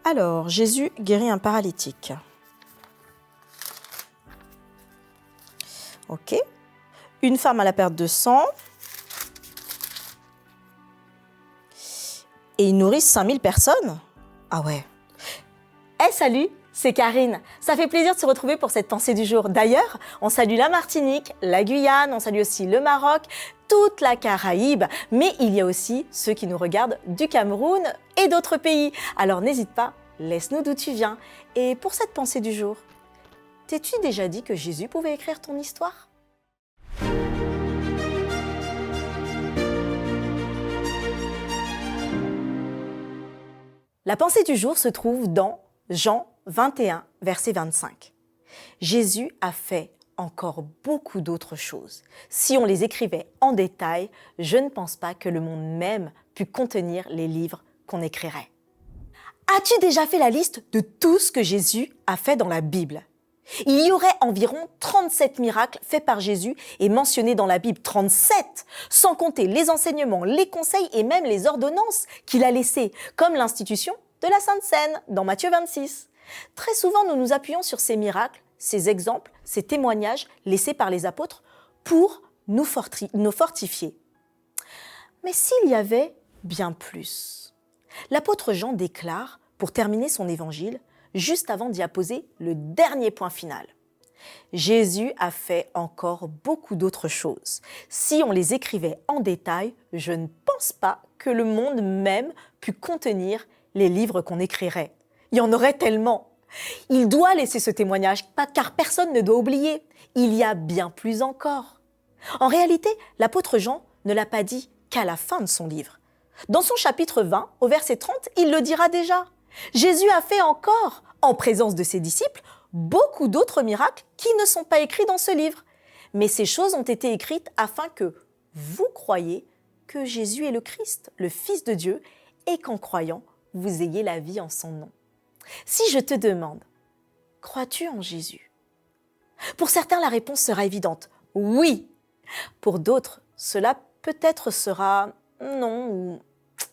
Alors, Jésus guérit un paralytique. Ok. Une femme à la perte de sang. Et ils nourrissent 5000 personnes. Ah ouais. Hey, salut, c'est Karine. Ça fait plaisir de se retrouver pour cette pensée du jour. D'ailleurs, on salue la Martinique, la Guyane, on salue aussi le Maroc, toute la Caraïbe. Mais il y a aussi ceux qui nous regardent du Cameroun et d'autres pays. Alors n'hésite pas, laisse-nous d'où tu viens. Et pour cette pensée du jour, t'es-tu déjà dit que Jésus pouvait écrire ton histoire ? La pensée du jour se trouve dans Jean 21, verset 25. Jésus a fait encore beaucoup d'autres choses. Si on les écrivait en détail, je ne pense pas que le monde même pût contenir les livres qu'on écrirait. As-tu déjà fait la liste de tout ce que Jésus a fait dans la Bible ? Il y aurait environ 37 miracles faits par Jésus et mentionnés dans la Bible. 37, sans compter les enseignements, les conseils et même les ordonnances qu'il a laissées, comme l'institution de la Sainte Seine dans Matthieu 26. Très souvent, nous nous appuyons sur ces miracles, ces exemples, ces témoignages laissés par les apôtres pour nous fortifier. Mais s'il y avait bien plus ? L'apôtre Jean déclare, pour terminer son évangile, juste avant d'y apposer le dernier point final. Jésus a fait encore beaucoup d'autres choses. Si on les écrivait en détail, je ne pense pas que le monde même pût contenir les livres qu'on écrirait. Il y en aurait tellement. Il doit laisser ce témoignage, car personne ne doit oublier. Il y a bien plus encore. En réalité, l'apôtre Jean ne l'a pas dit qu'à la fin de son livre. Dans son chapitre 20, au verset 30, il le dira déjà. Jésus a fait encore, en présence de ses disciples, beaucoup d'autres miracles qui ne sont pas écrits dans ce livre. Mais ces choses ont été écrites afin que vous croyiez que Jésus est le Christ, le Fils de Dieu, et qu'en croyant, vous ayez la vie en son nom. Si je te demande, crois-tu en Jésus ? Pour certains, la réponse sera évidente, oui. Pour d'autres, cela peut-être sera non ou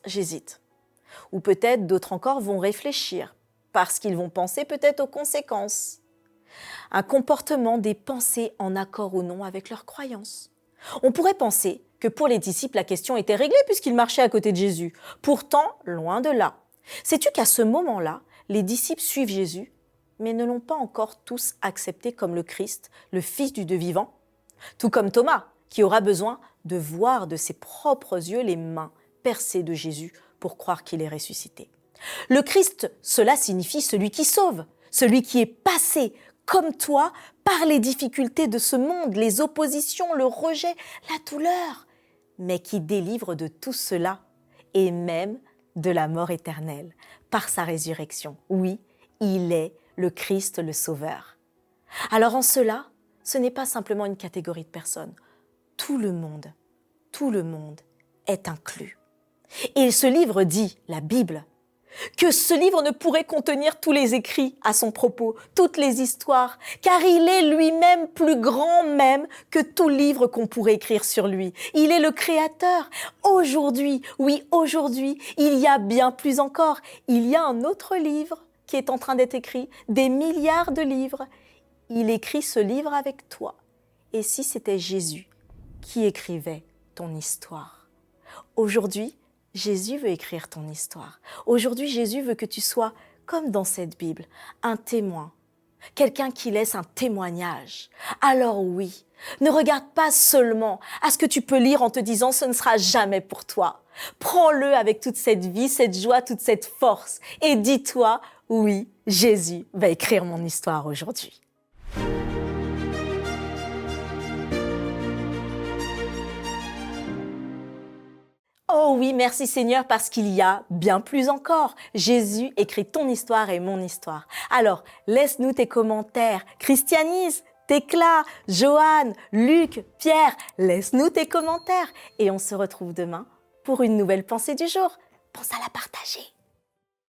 j'hésite. Ou peut-être d'autres encore vont réfléchir, parce qu'ils vont penser peut-être aux conséquences. Un comportement, des pensées en accord ou non avec leurs croyances. On pourrait penser que pour les disciples, la question était réglée puisqu'ils marchaient à côté de Jésus. Pourtant, loin de là. Sais-tu qu'à ce moment-là, les disciples suivent Jésus, mais ne l'ont pas encore tous accepté comme le Christ, le Fils du Dieu vivant ? Tout comme Thomas, qui aura besoin de voir de ses propres yeux les mains percées de Jésus pour croire qu'il est ressuscité. Le Christ, cela signifie celui qui sauve, celui qui est passé, comme toi, par les difficultés de ce monde, les oppositions, le rejet, la douleur, mais qui délivre de tout cela et même de la mort éternelle par sa résurrection. Oui, il est le Christ, le Sauveur. Alors en cela, ce n'est pas simplement une catégorie de personnes. Tout le monde est inclus. Et ce livre dit, la Bible, que ce livre ne pourrait contenir tous les écrits à son propos, toutes les histoires, car il est lui-même plus grand même que tout livre qu'on pourrait écrire sur lui. Il est le Créateur. Aujourd'hui, oui, aujourd'hui, il y a bien plus encore. Il y a un autre livre qui est en train d'être écrit, des milliards de livres. Il écrit ce livre avec toi. Et si c'était Jésus qui écrivait ton histoire ? Aujourd'hui, Jésus veut écrire ton histoire. Aujourd'hui, Jésus veut que tu sois, comme dans cette Bible, un témoin, quelqu'un qui laisse un témoignage. Alors oui, ne regarde pas seulement à ce que tu peux lire en te disant « ce ne sera jamais pour toi ». Prends-le avec toute cette vie, cette joie, toute cette force et dis-toi « oui, Jésus va écrire mon histoire aujourd'hui ». Oh oui, merci Seigneur, parce qu'il y a bien plus encore. Jésus écrit ton histoire et mon histoire. Alors, laisse-nous tes commentaires. Christianise, Thécla, Joanne, Luc, Pierre, laisse-nous tes commentaires. Et on se retrouve demain pour une nouvelle pensée du jour. Pense à la partager.